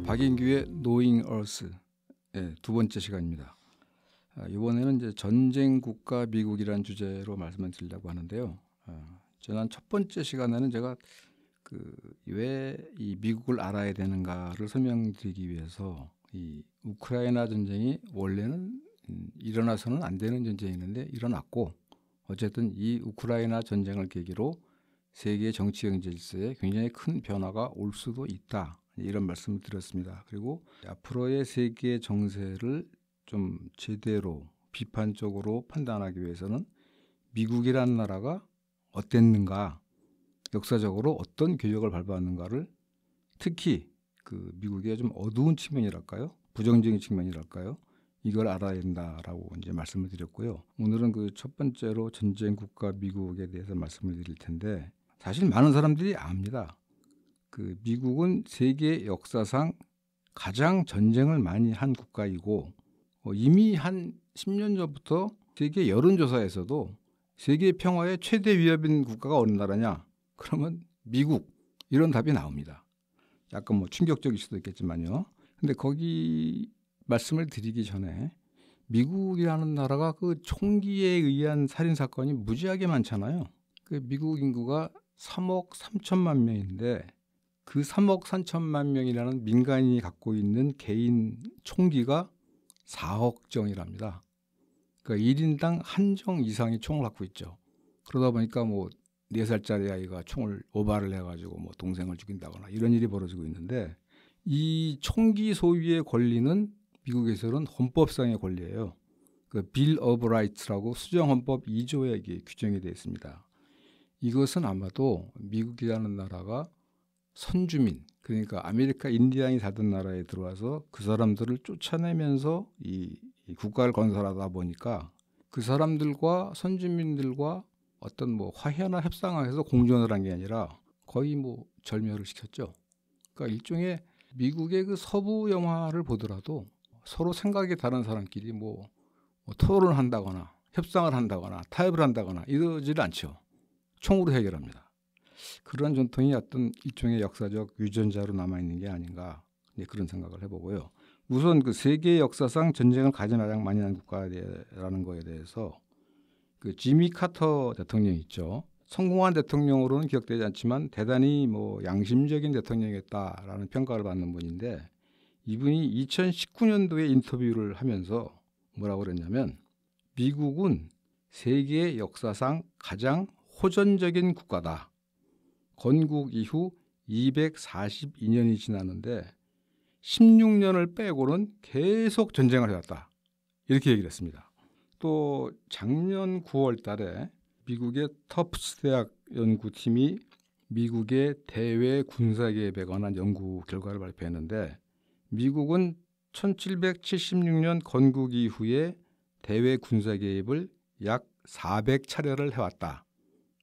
박인규의 Knowing Earth 두 번째 시간입니다. 이번에는 이제 전쟁 국가 미국이라는 주제로 말씀을 드리려고 하는데요. 지난 첫 번째 시간에는 제가 왜 이 미국을 알아야 되는가를 설명드리기 위해서 이 우크라이나 전쟁이 원래는 일어나서는 안 되는 전쟁이었는데 일어났고, 어쨌든 이 우크라이나 전쟁을 계기로 세계 정치 경제 질서에 굉장히 큰 변화가 올 수도 있다, 이런 말씀을 드렸습니다. 그리고 앞으로의 세계 정세를 좀 제대로 비판적으로 판단하기 위해서는 미국이라는 나라가 어땠는가, 역사적으로 어떤 궤적을 밟았는가를, 특히 미국의 좀 어두운 측면이랄까요, 부정적인 측면이랄까요, 이걸 알아야 된다라고 이제 말씀을 드렸고요. 오늘은 첫 번째로 전쟁 국가 미국에 대해서 말씀을 드릴 텐데, 사실 많은 사람들이 압니다. 미국은 세계 역사상 가장 전쟁을 많이 한 국가이고, 이미 한 10년 전부터 세계 여론조사에서도 세계 평화의 최대 위협인 국가가 어느 나라냐? 그러면 미국, 이런 답이 나옵니다. 약간 충격적일 수도 있겠지만요. 근데 거기 말씀을 드리기 전에, 미국이라는 나라가 총기에 의한 살인 사건이 무지하게 많잖아요. 미국 인구가 3억 3천만 명인데 그 3억 3천만 명이라는 민간인이 갖고 있는 개인 총기가 4억 정이랍니다. 그러니까 1인당 한 정 이상이 총을 갖고 있죠. 그러다 보니까 4살짜리 아이가 총을 오바를 해가지고 동생을 죽인다거나 이런 일이 벌어지고 있는데, 이 총기 소유의 권리는 미국에서는 헌법상의 권리예요. 빌 오브 라이츠라고 수정헌법 2조에 이게 규정이 되어 있습니다. 이것은 아마도 미국이라는 나라가 선주민, 그러니까 아메리카 인디안이 살던 나라에 들어와서 그 사람들을 쫓아내면서 이 국가를 건설하다 보니까 그 사람들과 선주민들과 어떤 화해나 협상을 해서 공존을 한 게 아니라 거의 절멸을 시켰죠. 그러니까 일종의 미국의 서부 영화를 보더라도 서로 생각이 다른 사람끼리 토론을 한다거나 협상을 한다거나 타협을 한다거나 이러지를 않죠. 총으로 해결합니다. 그런 전통이 어떤 일종의 역사적 유전자로 남아있는 게 아닌가, 그런 생각을 해보고요. 우선 세계 역사상 전쟁을 가장 많이 한 국가라는 거에 대해서 지미 카터 대통령 있죠. 성공한 대통령으로는 기억되지 않지만 대단히 양심적인 대통령이었다라는 평가를 받는 분인데, 이분이 2019년도에 인터뷰를 하면서 뭐라고 그랬냐면, 미국은 세계 역사상 가장 호전적인 국가다. 건국 이후 242년이 지났는데 16년을 빼고는 계속 전쟁을 해왔다, 이렇게 얘기를 했습니다. 또 작년 9월 달에 미국의 터프스 대학 연구팀이 미국의 대외 군사개입에 관한 연구 결과를 발표했는데, 미국은 1776년 건국 이후에 대외 군사개입을 약 400차례를 해왔다.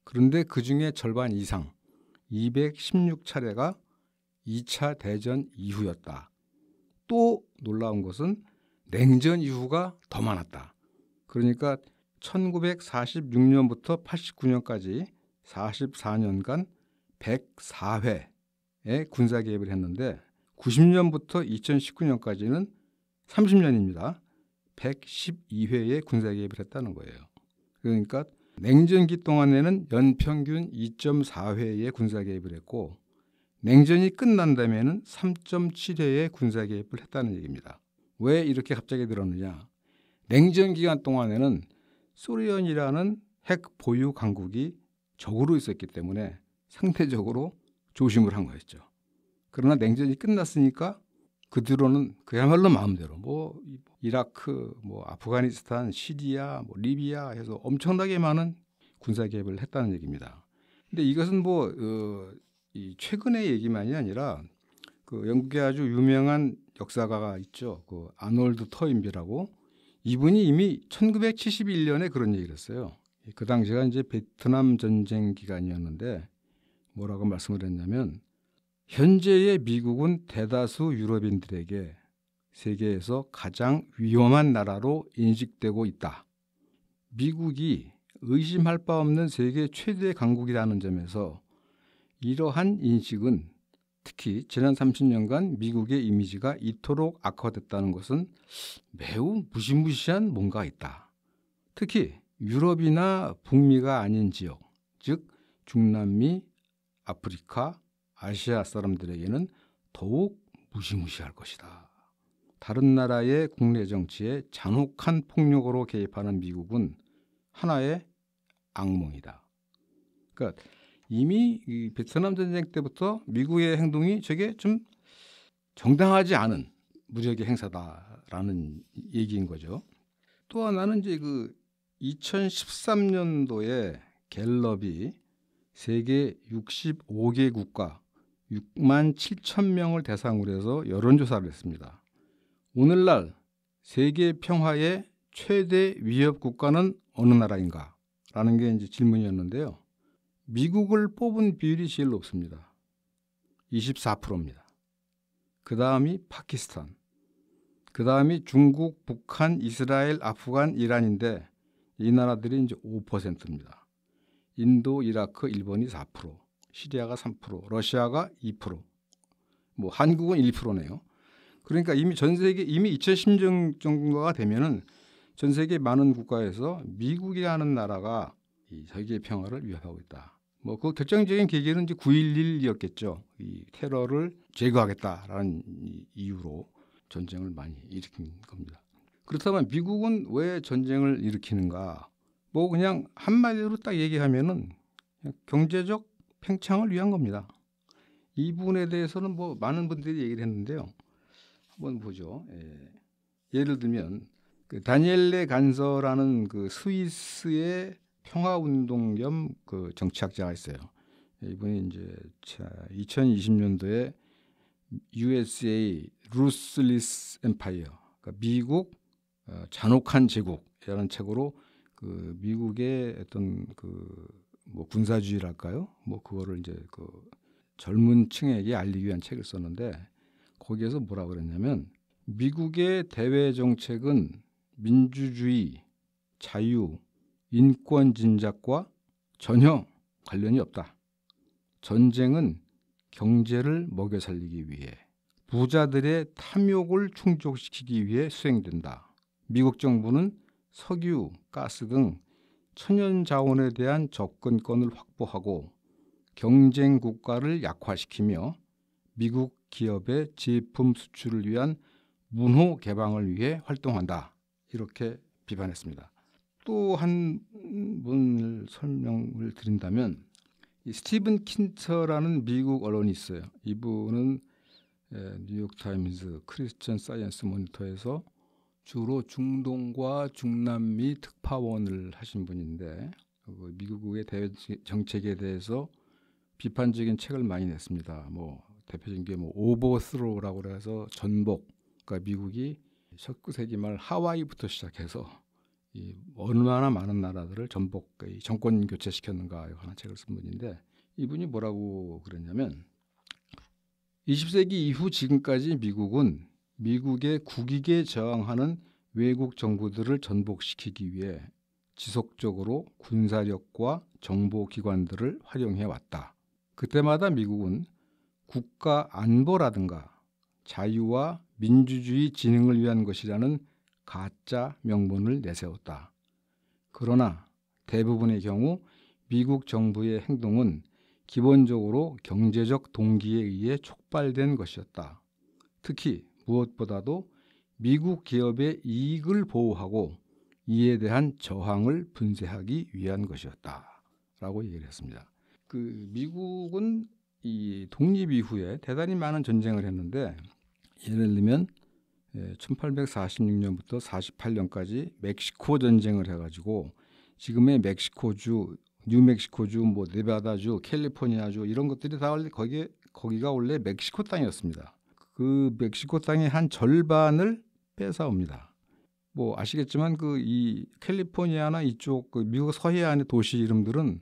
그런데 그중에 절반 이상 216차례가 2차 대전 이후였다. 또 놀라운 것은 냉전 이후가 더 많았다. 그러니까 1946년부터 89년까지 44년간 104회의 군사 개입을 했는데, 90년부터 2019년까지는 30년입니다. 112회의 군사 개입을 했다는 거예요. 그러니까 냉전기 동안에는 연평균 2.4회의 군사 개입을 했고, 냉전이 끝난 다음에는 3.7회의 군사 개입을 했다는 얘기입니다. 왜 이렇게 갑자기 늘었느냐? 냉전 기간 동안에는 소련이라는 핵 보유 강국이 적으로 있었기 때문에 상대적으로 조심을 한 거였죠. 그러나 냉전이 끝났으니까 그 뒤로는 그야말로 마음대로 이라크, 아프가니스탄, 시리아, 리비아 해서 엄청나게 많은 군사 개입을 했다는 얘기입니다. 근데 이것은 이 최근의 얘기만이 아니라 영국의 아주 유명한 역사가가 있죠. 아놀드 터인비라고. 이분이 이미 1971년에 그런 얘기를 했어요. 그 당시가 이제 베트남 전쟁 기간이었는데 뭐라고 말씀을 했냐면, 현재의 미국은 대다수 유럽인들에게 세계에서 가장 위험한 나라로 인식되고 있다. 미국이 의심할 바 없는 세계 최대 강국이라는 점에서 이러한 인식은 특히 지난 30년간 미국의 이미지가 이토록 악화됐다는 것은 매우 무시무시한 뭔가가 있다. 특히 유럽이나 북미가 아닌 지역, 즉 중남미, 아프리카, 아시아 사람들에게는 더욱 무시무시할 것이다. 다른 나라의 국내 정치에 잔혹한 폭력으로 개입하는 미국은 하나의 악몽이다. 그러니까 이미 이 베트남 전쟁 때부터 미국의 행동이 저게 좀 정당하지 않은 무력의 행사다라는 얘기인 거죠. 또 하나는 이제 그 2013년도에 갤럽이 세계 65개 국가 6만 7천 명을 대상으로 해서 여론조사를 했습니다. 오늘날 세계 평화의 최대 위협 국가는 어느 나라인가? 라는 게 이제 질문이었는데요. 미국을 뽑은 비율이 제일 높습니다. 24%입니다. 그 다음이 파키스탄, 그 다음이 중국, 북한, 이스라엘, 아프간, 이란인데 이 나라들이 이제 5%입니다. 인도, 이라크, 일본이 4%, 시리아가 3%, 러시아가 2%, 뭐 한국은 1%네요. 그러니까 이미 전 세계 이미 2010년 정도가 되면은 전 세계 많은 국가에서 미국이라는 나라가 이 세계 평화를 위협하고 있다. 뭐 그 결정적인 계기는 이제 9.11이었겠죠. 이 테러를 제거하겠다라는 이유로 전쟁을 많이 일으킨 겁니다. 그렇다면 미국은 왜 전쟁을 일으키는가? 뭐 그냥 한마디로 딱 얘기하면은 경제적 팽창을 위한 겁니다. 이 부분에 대해서는 뭐 많은 분들이 얘기를 했는데요. 한번 보죠. 예를 들면 그 다니엘레 간서라는 그 스위스의 평화운동 겸 그 정치학자가 있어요. 이분이 이제 2020년도에 USA Ruthless Empire, 그러니까 미국 잔혹한 제국이라는 책으로 그 미국의 어떤 그 뭐 군사주의랄까요? 뭐 그거를 이제 그 젊은 층에게 알리기 위한 책을 썼는데 거기에서 뭐라고 그랬냐면 미국의 대외 정책은 민주주의, 자유, 인권 진작과 전혀 관련이 없다. 전쟁은 경제를 먹여 살리기 위해 부자들의 탐욕을 충족시키기 위해 수행된다. 미국 정부는 석유, 가스 등 천연 자원에 대한 접근권을 확보하고 경쟁 국가를 약화시키며 미국 기업의 제품 수출을 위한 문호 개방을 위해 활동한다. 이렇게 비판했습니다. 또 한 분을 설명을 드린다면 이 스티븐 킨터라는 미국 언론이 있어요. 이분은 뉴욕타임즈, 크리스천 사이언스 모니터에서 주로 중동과 중남미 특파원을 하신 분인데 미국의 대외 정책에 대해서 비판적인 책을 많이 냈습니다. 뭐 대표적인 게 뭐 오버스로우라고 해서 전복, 그러니까 미국이 19세기 말 하와이부터 시작해서 이 얼마나 많은 나라들을 전복 정권 교체시켰는가 하는 책을 쓴 분인데 이분이 뭐라고 그랬냐면 20세기 이후 지금까지 미국은 미국의 국익에 저항하는 외국 정부들을 전복시키기 위해 지속적으로 군사력과 정보기관들을 활용해 왔다. 그때마다 미국은 국가 안보라든가 자유와 민주주의 진흥을 위한 것이라는 가짜 명분을 내세웠다. 그러나 대부분의 경우 미국 정부의 행동은 기본적으로 경제적 동기에 의해 촉발된 것이었다. 특히 무엇보다도 미국 기업의 이익을 보호하고 이에 대한 저항을 분쇄하기 위한 것이었다. 라고 얘기를 했습니다. 그 미국은 이 독립 이후에 대단히 많은 전쟁을 했는데 예를 들면 1846년부터 48년까지 멕시코 전쟁을 해가지고 지금의 멕시코주, 뉴멕시코주, 뭐 네바다주, 캘리포니아주 이런 것들이 다 원래 거기가 원래 멕시코 땅이었습니다. 그 멕시코 땅의 한 절반을 뺏어옵니다. 뭐 아시겠지만 그 이 캘리포니아나 이쪽 그 미국 서해안의 도시 이름들은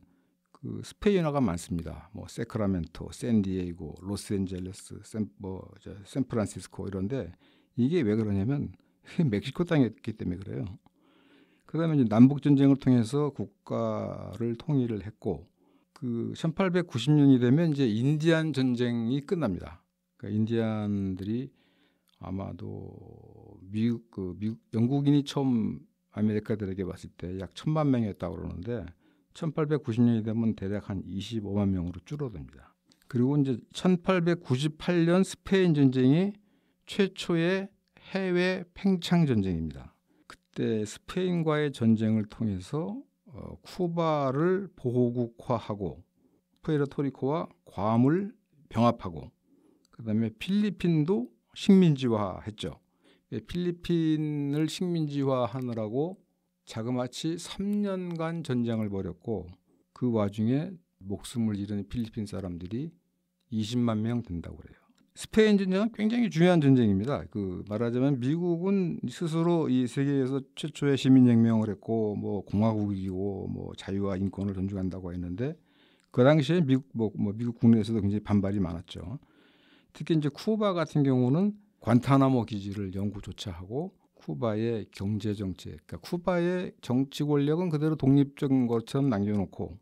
그 스페인어가 많습니다. 뭐 세크라멘토, 샌디에이고, 로스앤젤레스, 샌프란시스코 이런데 이게 왜 그러냐면 멕시코 땅이었기 때문에 그래요. 그다음에 이제 남북 전쟁을 통해서 국가를 통일을 했고 그 1890년이 되면 이제 인디안 전쟁이 끝납니다. 그러니까 인디안들이 아마도 미국 영국인이 처음 아메리카들에게 왔을 때 약 1,000만 명이었다고 그러는데 1890년이 되면 대략 한 25만 명으로 줄어듭니다. 그리고 이제 1898년 스페인 전쟁이 최초의 해외 팽창 전쟁입니다. 그때 스페인과의 전쟁을 통해서 쿠바를 보호국화하고 푸에르토리코와 괌을 병합하고 그다음에 필리핀도 식민지화했죠. 필리핀을 식민지화하느라고 자그마치 3년간 전쟁을 벌였고 그 와중에 목숨을 잃은 필리핀 사람들이 20만 명 된다고 그래요. 스페인 전쟁은 굉장히 중요한 전쟁입니다. 그 말하자면 미국은 스스로 이 세계에서 최초의 시민혁명을 했고 뭐 공화국이고 뭐 자유와 인권을 존중한다고 했는데 그 당시에 미국 국내에서도 굉장히 반발이 많았죠. 특히 이제 쿠바 같은 경우는 관타나모 기지를 영구 조차하고 쿠바의 경제 정책, 그러니까 쿠바의 정치 권력은 그대로 독립적인 것처럼 남겨놓고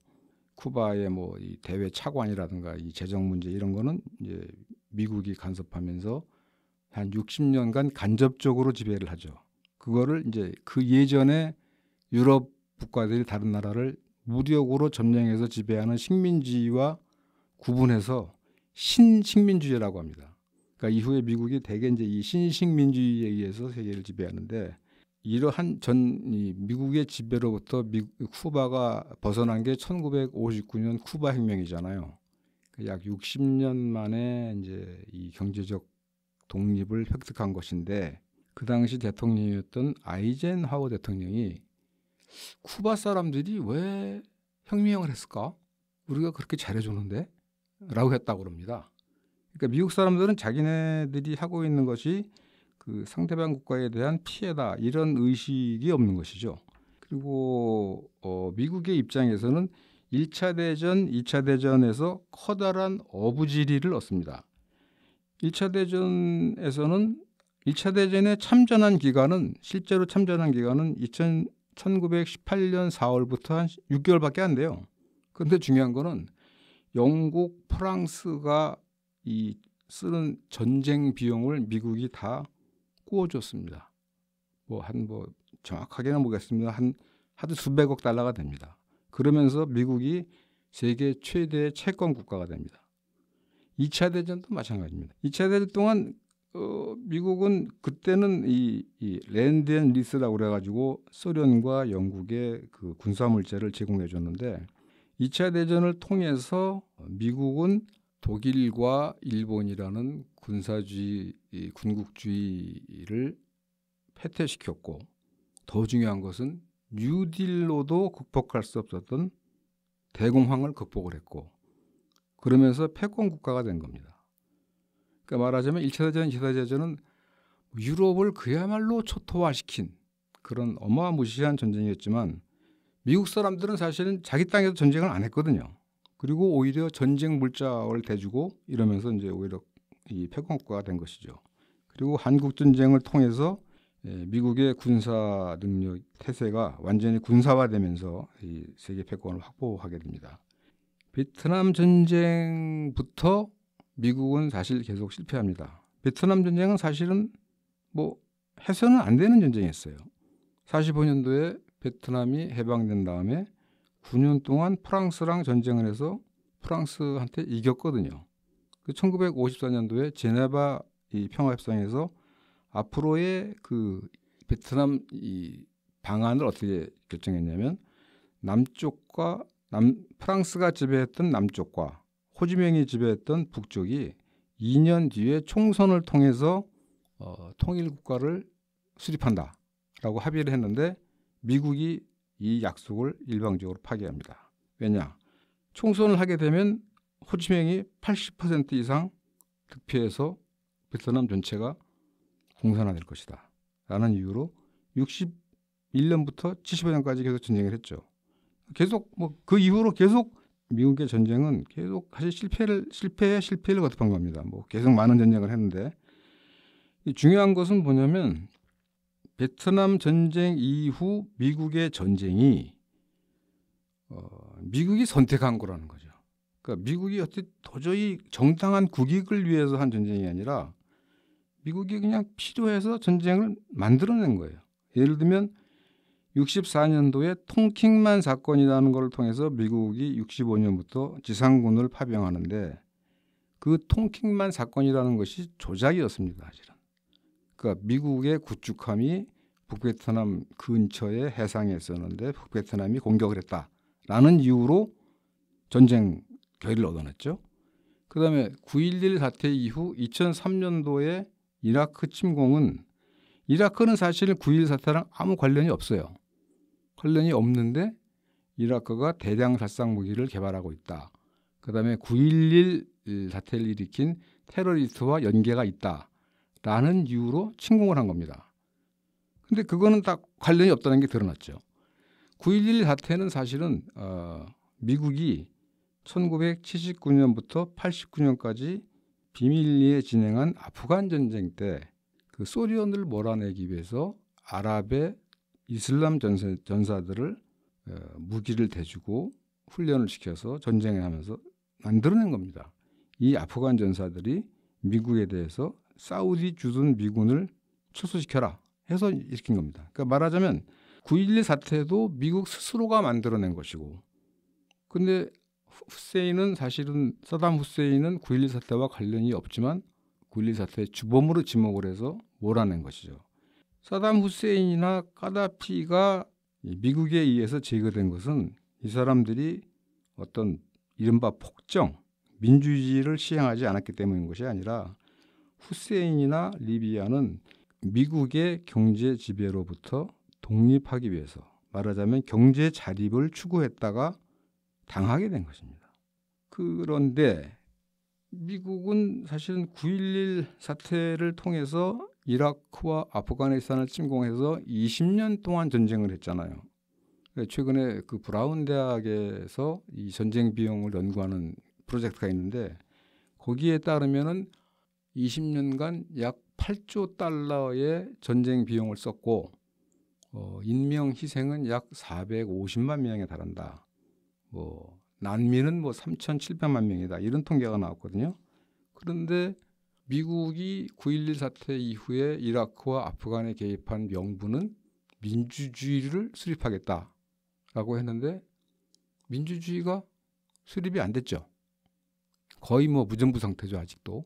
쿠바의 뭐 이 대외 차관이라든가 이 재정 문제 이런 거는 이제 미국이 간섭하면서 한 60년간 간접적으로 지배를 하죠. 그거를 이제 그 예전에 유럽 국가들이 다른 나라를 무력으로 점령해서 지배하는 식민지와 구분해서 신식민주의라고 합니다. 그러니까 이후에 미국이 대개 이제 이 신식민주의에 의해서 세계를 지배하는데 이러한 이 미국의 지배로부터 쿠바가 벗어난 게 1959년 쿠바 혁명이잖아요. 약 60년 만에 이제 이 경제적 독립을 획득한 것인데 그 당시 대통령이었던 아이젠하워 대통령이 쿠바 사람들이 왜 혁명을 했을까? 우리가 그렇게 잘해줬는데? 라고 했다고 합니다. 그러니까 미국 사람들은 자기네들이 하고 있는 것이 그 상대방 국가에 대한 피해다 이런 의식이 없는 것이죠. 그리고 미국의 입장에서는 1차 대전, 2차 대전에서 커다란 어부지리를 얻습니다. 1차 대전에서는 1차 대전에 실제로 참전한 기간은 1918년 4월부터 한 6개월밖에 안 돼요. 그런데 중요한 거는 영국, 프랑스가 이 쓰는 전쟁 비용을 미국이 다 구워줬습니다. 정확하게는 모르겠습니다. 하도 수백억 달러가 됩니다. 그러면서 미국이 세계 최대의 채권 국가가 됩니다. 2차 대전도 마찬가지입니다. 2차 대전 동안 미국은 그때는 이 랜드 앤 리스라고 그래가지고 소련과 영국의 그 군사물자를 제공해 줬는데 2차 대전을 통해서 미국은 독일과 일본이라는 군국주의를 패퇴시켰고 더 중요한 것은 뉴딜로도 극복할 수 없었던 대공황을 극복을 했고 그러면서 패권 국가가 된 겁니다. 그러니까 말하자면 1차 대전, 2차 대전은 유럽을 그야말로 초토화시킨 그런 어마무시한 전쟁이었지만 미국 사람들은 사실은 자기 땅에서 전쟁을 안 했거든요. 그리고 오히려 전쟁 물자를 대주고 이러면서 이제 오히려 이 패권 국가가 된 것이죠. 그리고 한국 전쟁을 통해서 미국의 군사 능력 태세가 완전히 군사화되면서 이 세계 패권을 확보하게 됩니다. 베트남 전쟁부터 미국은 사실 계속 실패합니다. 베트남 전쟁은 사실은 해서는 안 되는 전쟁이었어요. 45년도에 베트남이 해방된 다음에 9년 동안 프랑스랑 전쟁을 해서 프랑스한테 이겼거든요. 1954년도에 제네바 이 평화협상에서 앞으로의 그 베트남 이 방안을 어떻게 결정했냐면 프랑스가 지배했던 남쪽과 호지명이 지배했던 북쪽이 2년 뒤에 총선을 통해서 통일 국가를 수립한다라고 합의를 했는데 미국이 이 약속을 일방적으로 파기합니다. 왜냐? 총선을 하게 되면 호지명이 80% 이상 득표해서 베트남 전체가 공산화될 것이다 라는 이유로 61년부터 75년까지 계속 전쟁을 했죠. 계속 그 이후로 계속 미국의 전쟁은 계속 사실 실패를 거듭한 겁니다. 계속 많은 전쟁을 했는데 중요한 것은 뭐냐면 베트남 전쟁 이후 미국의 전쟁이 미국이 선택한 거라는 거죠. 그러니까 미국이 어떻게 도저히 정당한 국익을 위해서 한 전쟁이 아니라 미국이 그냥 필요해서 전쟁을 만들어낸 거예요. 예를 들면 64년도에 통킹만 사건이라는 걸 통해서 미국이 65년부터 지상군을 파병하는데 그 통킹만 사건이라는 것이 조작이었습니다. 사실은. 그러니까 미국의 구축함이 북베트남 근처의 해상에 있었는데 북베트남이 공격을 했다라는 이유로 전쟁 결의를 얻어냈죠. 그다음에 9.11 사태 이후 2003년도에 이라크 침공은 이라크는 사실 9.11 사태랑 아무 관련이 없어요. 관련이 없는데 이라크가 대량 살상 무기를 개발하고 있다. 그다음에 9.11 사태를 일으킨 테러리스트와 연계가 있다라는 이유로 침공을 한 겁니다. 근데 그거는 다 관련이 없다는 게 드러났죠. 9.11 사태는 사실은 미국이 1979년부터 89년까지 비밀리에 진행한 아프간 전쟁 때 그 소련을 몰아내기 위해서 아랍의 이슬람 전사들을 무기를 대주고 훈련을 시켜서 전쟁을 하면서 만들어낸 겁니다. 이 아프간 전사들이 미국에 대해서 사우디 주둔 미군을 출소시켜라 해서 일으킨 겁니다. 그러니까 말하자면 9.11 사태도 미국 스스로가 만들어낸 것이고, 근데 후세인은 사실은 사담 후세인은 9.11 사태와 관련이 없지만 9.11 사태의 주범으로 지목을 해서 몰아낸 것이죠. 사담 후세인이나 카다피가 미국에 의해서 제거된 것은 이 사람들이 어떤 이른바 폭정, 민주주의를 시행하지 않았기 때문인 것이 아니라 후세인이나 리비아는 미국의 경제 지배로부터 독립하기 위해서, 말하자면 경제 자립을 추구했다가 당하게 된 것입니다. 그런데 미국은 사실은 9.11 사태를 통해서 이라크와 아프가니스탄을 침공해서 20년 동안 전쟁을 했잖아요. 최근에 그 브라운 대학에서 이 전쟁 비용을 연구하는 프로젝트가 있는데 거기에 따르면은 20년간 약 8조 달러의 전쟁 비용을 썼고 인명 희생은 약 450만 명에 달한다. 난민은 3,700만 명이다. 이런 통계가 나왔거든요. 그런데 미국이 9.11 사태 이후에 이라크와 아프간에 개입한 명분은 민주주의를 수립하겠다라고 했는데 민주주의가 수립이 안 됐죠. 거의 무전부 상태죠. 아직도.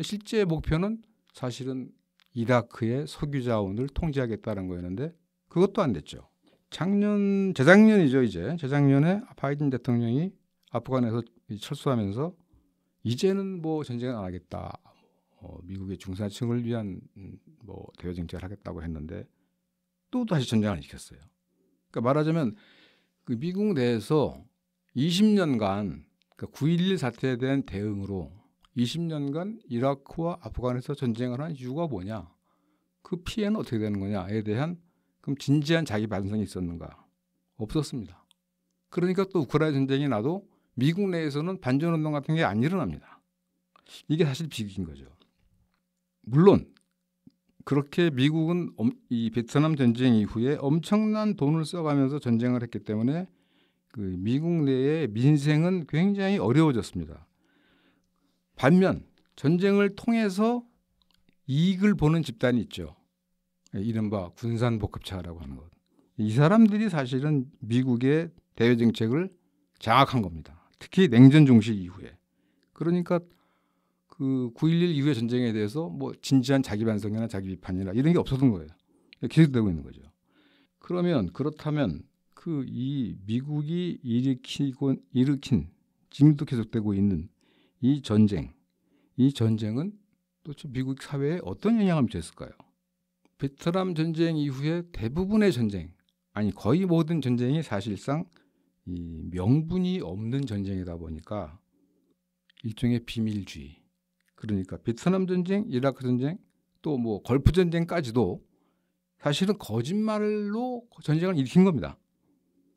실제 목표는 사실은 이라크의 석유 자원을 통제하겠다는 거였는데 그것도 안 됐죠. 재작년이죠. 재작년에 바이든 대통령이 아프간에서 철수하면서 이제는 전쟁을 안 하겠다. 미국의 중산층을 위한 대외 정책을 하겠다고 했는데 또 다시 전쟁을 일으켰어요. 그러니까 말하자면 그 미국 내에서 20년간 그러니까 9.11 사태에 대한 대응으로 20년간 이라크와 아프간에서 전쟁을 한 이유가 뭐냐? 그 피해는 어떻게 되는 거냐에 대한 그럼 진지한 자기 반성이 있었는가? 없었습니다. 그러니까 또 우크라이나 전쟁이 나도 미국 내에서는 반전운동 같은 게 안 일어납니다. 이게 사실 비극인 거죠. 물론 그렇게 미국은 이 베트남 전쟁 이후에 엄청난 돈을 써가면서 전쟁을 했기 때문에 그 미국 내의 민생은 굉장히 어려워졌습니다. 반면 전쟁을 통해서 이익을 보는 집단이 있죠. 이른바 군산복합체라고 하는 것. 이 사람들이 사실은 미국의 대외 정책을 장악한 겁니다. 특히 냉전 종식 이후에. 그러니까 그 9.11 이후의 전쟁에 대해서 진지한 자기 반성이나 자기 비판이나 이런 게 없었던 거예요. 계속되고 있는 거죠. 그렇다면 이 미국이 일으킨 지금도 계속되고 있는 이 전쟁은 도대체 미국 사회에 어떤 영향을 미쳤을까요? 베트남 전쟁 이후에 대부분의 전쟁, 거의 모든 전쟁이 사실상 이 명분이 없는 전쟁이다 보니까 일종의 비밀주의. 그러니까 베트남 전쟁, 이라크 전쟁, 또 걸프 전쟁까지도 사실은 거짓말로 전쟁을 일으킨 겁니다.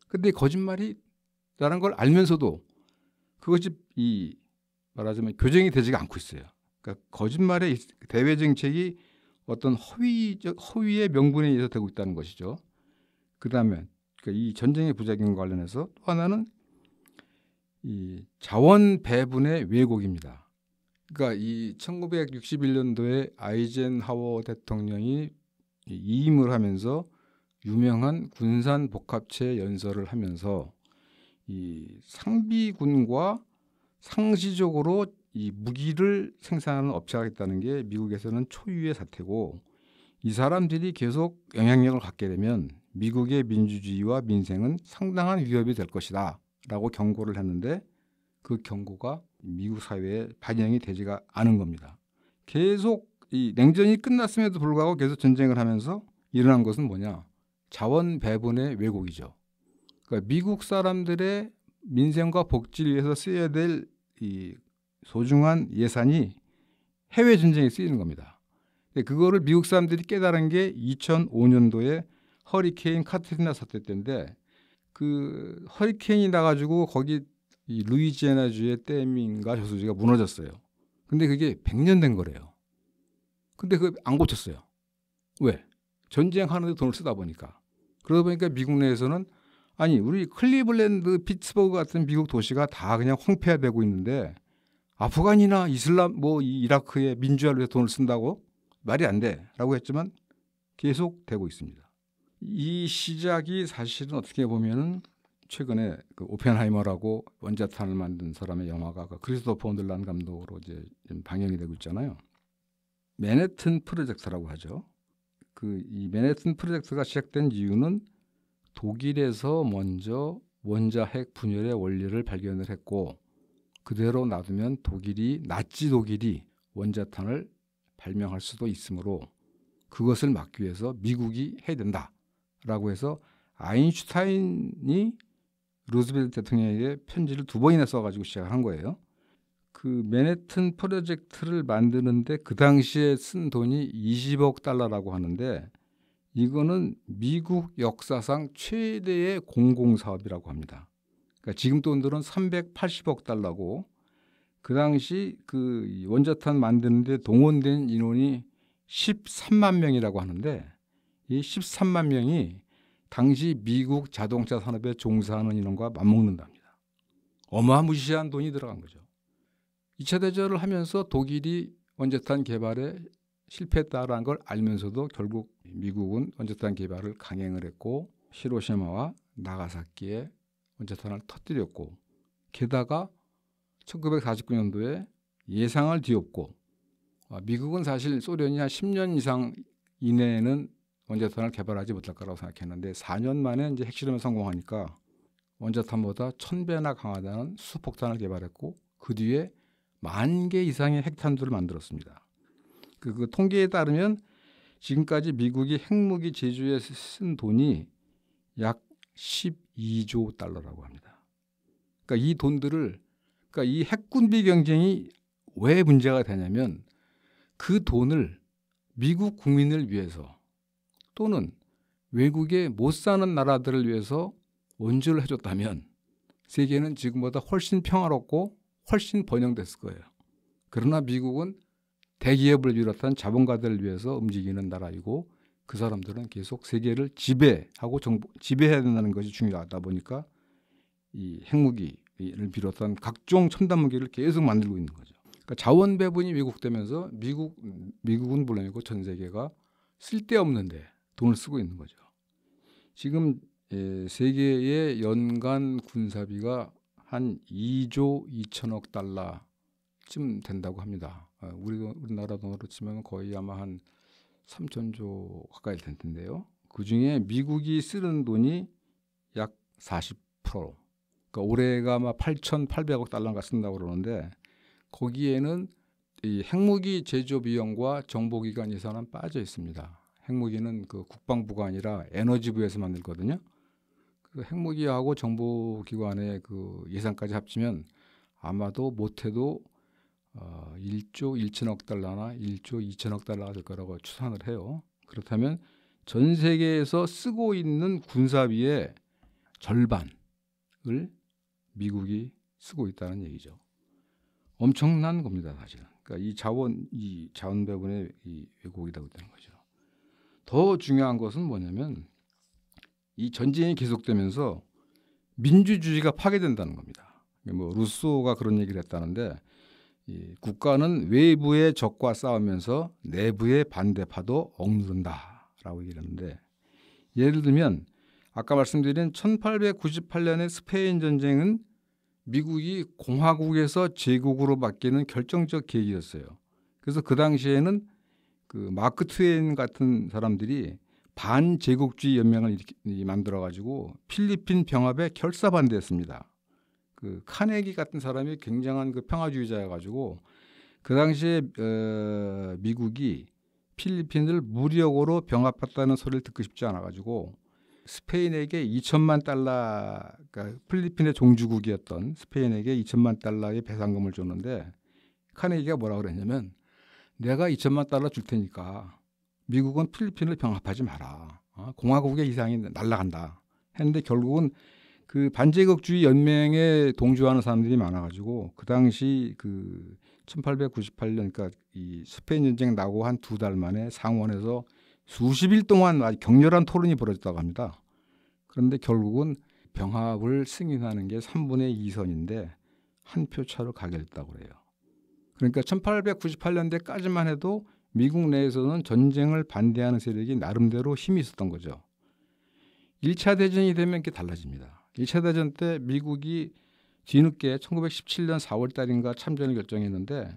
근데 거짓말이라는 걸 알면서도 그것이 말하자면 교정이 되지가 않고 있어요. 그러니까 거짓말의 대외 정책이 어떤 허위의 명분에 의해서 되고 있다는 것이죠. 그다음에 이 전쟁의 부작용과 관련해서 또 하나는 이 자원 배분의 왜곡입니다. 그러니까 이 1961년도에 아이젠하워 대통령이 이임을 하면서 유명한 군산 복합체 연설을 하면서 이 상비군과 상시적으로 이 무기를 생산하는 업체가 있다는 게 미국에서는 초유의 사태고, 이 사람들이 계속 영향력을 갖게 되면 미국의 민주주의와 민생은 상당한 위협이 될 것이다 라고 경고를 했는데, 그 경고가 미국 사회에 반영이 되지가 않은 겁니다. 계속 이 냉전이 끝났음에도 불구하고 계속 전쟁을 하면서 일어난 것은 뭐냐? 자원 배분의 왜곡이죠. 그러니까 미국 사람들의 민생과 복지를 위해서 쓰여야 될 이 소중한 예산이 해외 전쟁에 쓰이는 겁니다. 그거를 미국 사람들이 깨달은 게 2005년도에 허리케인 카트리나 사태 때인데, 그 허리케인이 나가지고 거기 이 루이지애나주의 댐인가 저수지가 무너졌어요. 근데 그게 100년 된 거래요. 근데 그거 안 고쳤어요. 왜? 전쟁하는데 돈을 쓰다 보니까. 그러다 보니까 미국 내에서는 아니 우리 클리블랜드, 피츠버그 같은 미국 도시가 다 그냥 황폐화되고 있는데 아프간이나 이슬람 뭐 이라크의 민주화를 위해 돈을 쓴다고? 말이 안 돼라고 했지만 계속 되고 있습니다. 이 시작이 사실은 어떻게 보면은 최근에 그 오펜하이머라고 원자탄을 만든 사람의 영화가 그 크리스토퍼 놀란 감독으로 이제 방영이 되고 있잖아요. 맨해튼 프로젝트라고 하죠. 그 이 맨해튼 프로젝트가 시작된 이유는 독일에서 먼저 원자핵 분열의 원리를 발견을 했고, 그대로 놔두면 나치 독일이 원자탄을 발명할 수도 있으므로 그것을 막기 위해서 미국이 해야 된다라고 해서 아인슈타인이 루즈벨트 대통령에게 편지를 2번이나 써가지고 시작을 한 거예요. 그 맨해튼 프로젝트를 만드는데 그 당시에 쓴 돈이 20억 달러라고 하는데, 이거는 미국 역사상 최대의 공공사업이라고 합니다. 그러니까 지금 돈들은 380억 달러고, 그 당시 그 원자탄 만드는데 동원된 인원이 13만 명이라고 하는데, 이 13만 명이 당시 미국 자동차 산업에 종사하는 인원과 맞먹는답니다. 어마무시한 돈이 들어간 거죠. 2차 대전을 하면서 독일이 원자탄 개발에 실패했다라는 걸 알면서도 결국 미국은 원자탄 개발을 강행을 했고, 히로시마와 나가사키에 원자탄을 터뜨렸고, 게다가 1949년도에 예상을 뒤엎고, 미국은 사실 소련이 한 10년 이상 이내에는 원자탄을 개발하지 못할 거라고 생각했는데 4년 만에 이제 핵실험에 성공하니까 원자탄보다 1000배나 강하다는 수소폭탄을 개발했고, 그 뒤에 10,000개 이상의 핵탄두를 만들었습니다. 그 통계에 따르면 지금까지 미국이 핵무기 제조에 쓴 돈이 약 12조 달러라고 합니다. 그러니까 이 돈들을, 그러니까 이 핵군비 경쟁이 왜 문제가 되냐면, 그 돈을 미국 국민을 위해서 또는 외국에 못 사는 나라들을 위해서 원조를 해줬다면 세계는 지금보다 훨씬 평화롭고 훨씬 번영됐을 거예요. 그러나 미국은 대기업을 비롯한 자본가들을 위해서 움직이는 나라이고, 그 사람들은 계속 세계를 지배하고 지배해야 된다는 것이 중요하다 보니까 이 핵무기를 비롯한 각종 첨단 무기를 계속 만들고 있는 거죠. 그러니까 자원 배분이 왜곡되면서 미국은 물론이고 전 세계가 쓸데없는데 돈을 쓰고 있는 거죠. 지금 세계의 연간 군사비가 한 2조 2천억 달러쯤 된다고 합니다. 우리나라 돈으로 치면 거의 아마 한 3천조 가까이 될 텐데요. 그중에 미국이 쓰는 돈이 약 40%. 그러니까 올해가 아마 8,800억 달러가 쓴다고 그러는데, 거기에는 이 핵무기 제조 비용과 정보기관 예산은 빠져 있습니다. 핵무기는 그 국방부가 아니라 에너지부에서 만들거든요. 그 핵무기하고 정보기관의 그 예산까지 합치면 아마도 못해도 1조 1천억 달러나 1조 2천억 달러가 될 거라고 추산을 해요. 그렇다면 전 세계에서 쓰고 있는 군사비의 절반을 미국이 쓰고 있다는 얘기죠. 엄청난 겁니다, 사실은. 그러니까 이 자원 배분의 이 왜곡이라고 되는 거죠. 더 중요한 것은 뭐냐면, 이 전쟁이 계속되면서 민주주의가 파괴된다는 겁니다. 뭐 루소가 그런 얘기를 했다는데 이 국가는 외부의 적과 싸우면서 내부의 반대파도 억누른다라고 얘기를 했는데 예를 들면 아까 말씀드린 1898년의 스페인 전쟁은 미국이 공화국에서 제국으로 바뀌는 결정적 계기였어요. 그래서 그 당시에는 그 마크 트웨인 같은 사람들이 반제국주의 연맹을 만들어 가지고 필리핀 병합에 결사 반대했습니다. 그 카네기 같은 사람이 굉장한 그 평화주의자여 가지고 그 당시에 미국이 필리핀을 무력으로 병합했다는 소리를 듣고 싶지 않아 가지고 스페인에게 2천만 달러, 그러니까 필리핀의 종주국이었던 스페인에게 2천만 달러의 배상금을 줬는데 카네기가 뭐라고 그랬냐면 내가 2천만 달러 줄 테니까 미국은 필리핀을 병합하지 마라. 공화국의 이상이 날아간다. 했는데 결국은 그 반제국주의 연맹에 동조하는 사람들이 많아가지고 그 당시 그 1898년 그러니까 이 스페인 전쟁 나고 한 2달 만에 상원에서 수십일 동안 아주 격렬한 토론이 벌어졌다고 합니다. 그런데 결국은 병합을 승인하는 게 3분의 2선인데 한 표 차로 가결했다고 그래요. 그러니까 1898년대까지만 해도 미국 내에서는 전쟁을 반대하는 세력이 나름대로 힘이 있었던 거죠. 1차 대전이 되면 이렇게 달라집니다. 1차 대전 때 미국이 뒤늦게 1917년 4월 달인가 참전을 결정했는데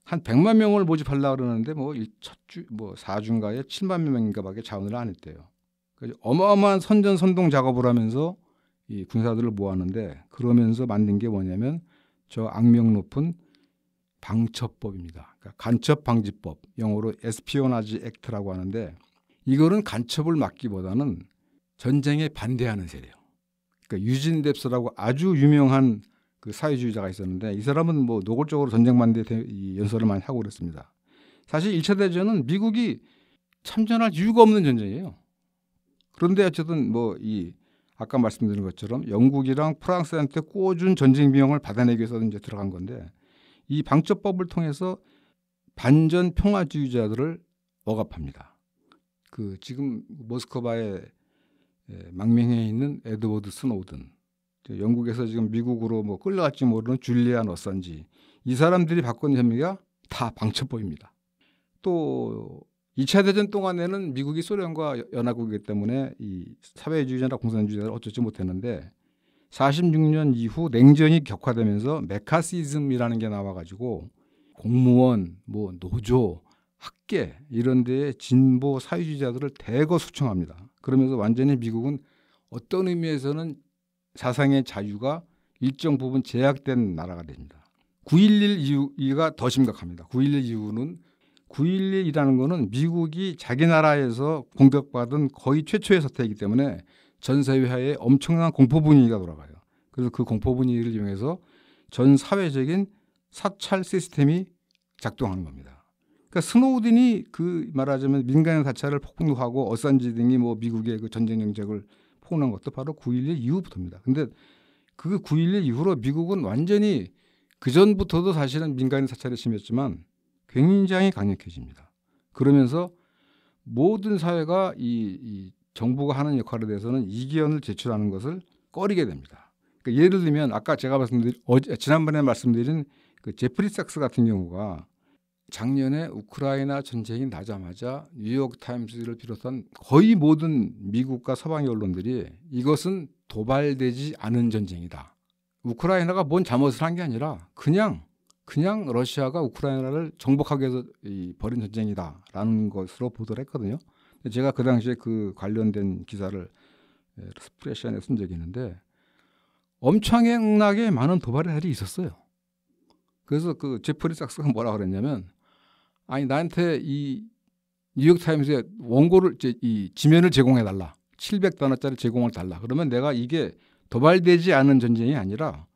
한 100만 명을 모집하려고 그러는데 뭐 4주인가에 7만 명인가밖에 자원을 안 했대요. 그래서 어마어마한 선전선동 작업을 하면서 이 군사들을 모았는데 그러면서 만든 게 뭐냐면 저 악명 높은 방첩법입니다. 그러니까 간첩방지법, 영어로 에스피오나지 액트라고 하는데 이거는 간첩을 막기보다는 전쟁에 반대하는 세력. 그러니까 유진 뎁스라고 아주 유명한 그 사회주의자가 있었는데 이 사람은 뭐 노골적으로 전쟁 반대 연설을 많이 하고 그랬습니다. 사실 1차 대전은 미국이 참전할 이유가 없는 전쟁이에요. 그런데 어쨌든 뭐 이 아까 말씀드린 것처럼 영국이랑 프랑스한테 꾸어준 전쟁 비용을 받아내기 위해서 이제 들어간 건데 이 방첩법을 통해서 반전 평화주의자들을 억압합니다. 그 지금 모스크바에 망명해 있는 에드워드 스노든, 영국에서 지금 미국으로 뭐 끌려갈지 모르는 줄리안 어산지, 이 사람들이 바꾼 혐의가 다 방첩법입니다. 또 2차 대전 동안에는 미국이 소련과 연합국이기 때문에 이 사회주의자나 공산주의자를 어쩌지 못했는데 46년 이후 냉전이 격화되면서 메카시즘이라는 게 나와가지고 공무원, 뭐 노조, 학계 이런 데에 진보 사회주의자들을 대거 숙청합니다. 그러면서 완전히 미국은 어떤 의미에서는 사상의 자유가 일정 부분 제약된 나라가 됩니다. 9.11 이후가 더 심각합니다. 9.11 이후는 9.11이라는 거는 미국이 자기 나라에서 공격받은 거의 최초의 사태이기 때문에 전 사회에 엄청난 공포 분위기가 돌아가요. 그래서 그 공포 분위기를 이용해서 전 사회적인 사찰 시스템이 작동하는 겁니다. 그러니까 스노우든이 그 말하자면 민간인 사찰을 폭로하고 어산지 등이 뭐 미국의 그 전쟁 정책을 폭로한 것도 바로 9.11 이후부터입니다. 근데 그 9.11 이후로 미국은 완전히 그 전부터도 사실은 민간인 사찰이 심했지만 굉장히 강력해집니다. 그러면서 모든 사회가 이 정부가 하는 역할에 대해서는 이견을 제출하는 것을 꺼리게 됩니다. 그러니까 예를 들면 아까 제가 지난번에 말씀드린 그 제프리 삭스 같은 경우가 작년에 우크라이나 전쟁이 나자마자 뉴욕 타임스를 비롯한 거의 모든 미국과 서방의 언론들이 이것은 도발되지 않은 전쟁이다. 우크라이나가 뭔 잘못을 한 게 아니라 그냥 러시아가 우크라이나를 정복하기 위해서 벌인 전쟁이다라는 것으로 보도를 했거든요. 제가 그 당시에 그 관련된 기사를 스프레시안에 쓴 적이 있는데 엄청나게 많은 도발의 날이 있었어요. 그래서 그 제프리 삭스가 뭐라 그랬냐면 아니 나한테 이 뉴욕타임스에 원고를 이 지면을 제공해 달라. 700단어짜리 제공을 달라. 그러면 내가 이게 도발되지 않은 전쟁이 아니라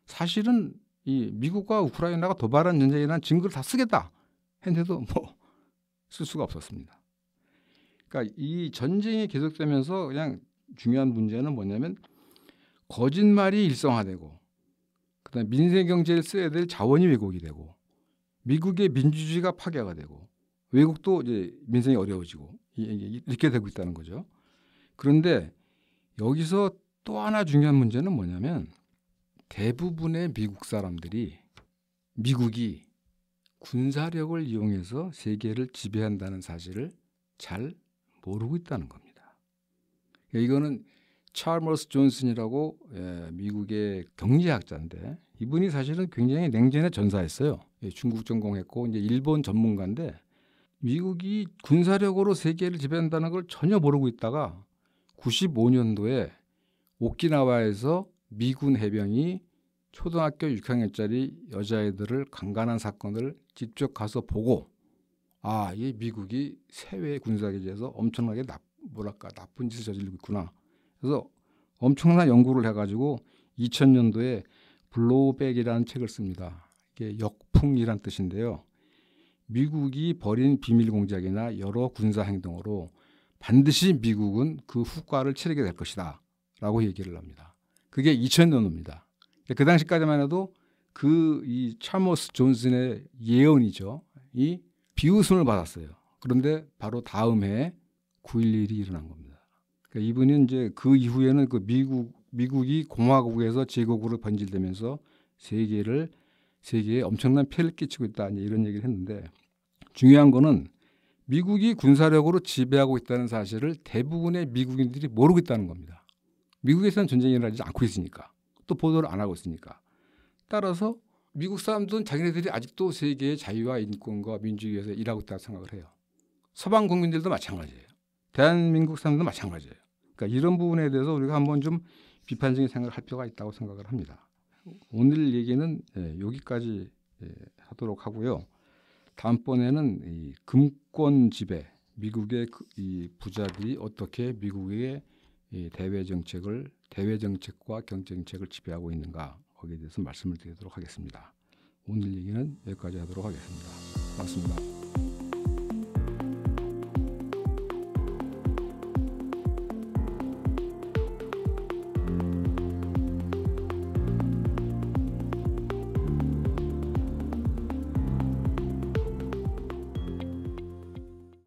사실은 이 미국과 우크라이나가 도발한 전쟁이라는 증거를 다 쓰겠다 했는데도 뭐 쓸 수가 없었습니다. 그러니까 이 전쟁이 계속되면서 그냥 중요한 문제는 뭐냐면 거짓말이 일성화되고 그다음에 민생 경제를 써야 될 자원이 왜곡이 되고 미국의 민주주의가 파괴가 되고 외국도 이제 민생이 어려워지고 이렇게 되고 있다는 거죠. 그런데 여기서 또 하나 중요한 문제는 뭐냐면 대부분의 미국 사람들이 미국이 군사력을 이용해서 세계를 지배한다는 사실을 잘 모르고 있다는 겁니다. 이거는 찰머스 존슨이라고 미국의 경제학자인데 이분이 사실은 굉장히 냉전의 전사였어요. 중국 전공했고 이제 일본 전문가인데 미국이 군사력으로 세계를 지배한다는 걸 전혀 모르고 있다가 95년도에 오키나와에서 미군 해병이 초등학교 6학년짜리 여자애들을 강간한 사건을 직접 가서 보고 이 미국이 세외 군사기지에서 엄청나게 나쁜 짓을 저지르고 있구나. 그래서 엄청난 연구를 해가지고 2000년도에 블로우백이라는 책을 씁니다. 이게 역풍이란 뜻인데요. 미국이 벌인 비밀 공작이나 여러 군사 행동으로 반드시 미국은 그 후과를 치르게 될 것이다 라고 얘기를 합니다. 그게 2000년도입니다. 그 당시까지만 해도 이 찰머스 존슨의 예언이죠. 이 비웃음을 받았어요. 그런데 바로 다음 해에 9.11이 일어난 겁니다. 그러니까 이분은 이제 그 이후에는 그 미국이 공화국에서 제국으로 번질되면서 세계에 엄청난 폐해를 끼치고 있다 이런 얘기를 했는데 중요한 거는 미국이 군사력으로 지배하고 있다는 사실을 대부분의 미국인들이 모르고 있다는 겁니다. 미국에서는 전쟁이 일어나지 않고 있으니까 또 보도를 안 하고 있으니까 따라서 미국 사람들은 자기네들이 아직도 세계의 자유와 인권과 민주주의 위해서 일하고 있다고 생각을 해요. 서방 국민들도 마찬가지예요. 대한민국 사람들도 마찬가지예요. 그러니까 이런 부분에 대해서 우리가 한번 좀 비판적인 생각을 할 필요가 있다고 생각을 합니다. 오늘 얘기는 여기까지 하도록 하고요. 다음번에는 이 금권 지배, 미국의 이 부자들이 어떻게 미국의 이 대외 정책과 경제 정책을 지배하고 있는가 거기에 대해서 말씀을 드리도록 하겠습니다. 오늘 얘기는 여기까지 하도록 하겠습니다. 고맙습니다.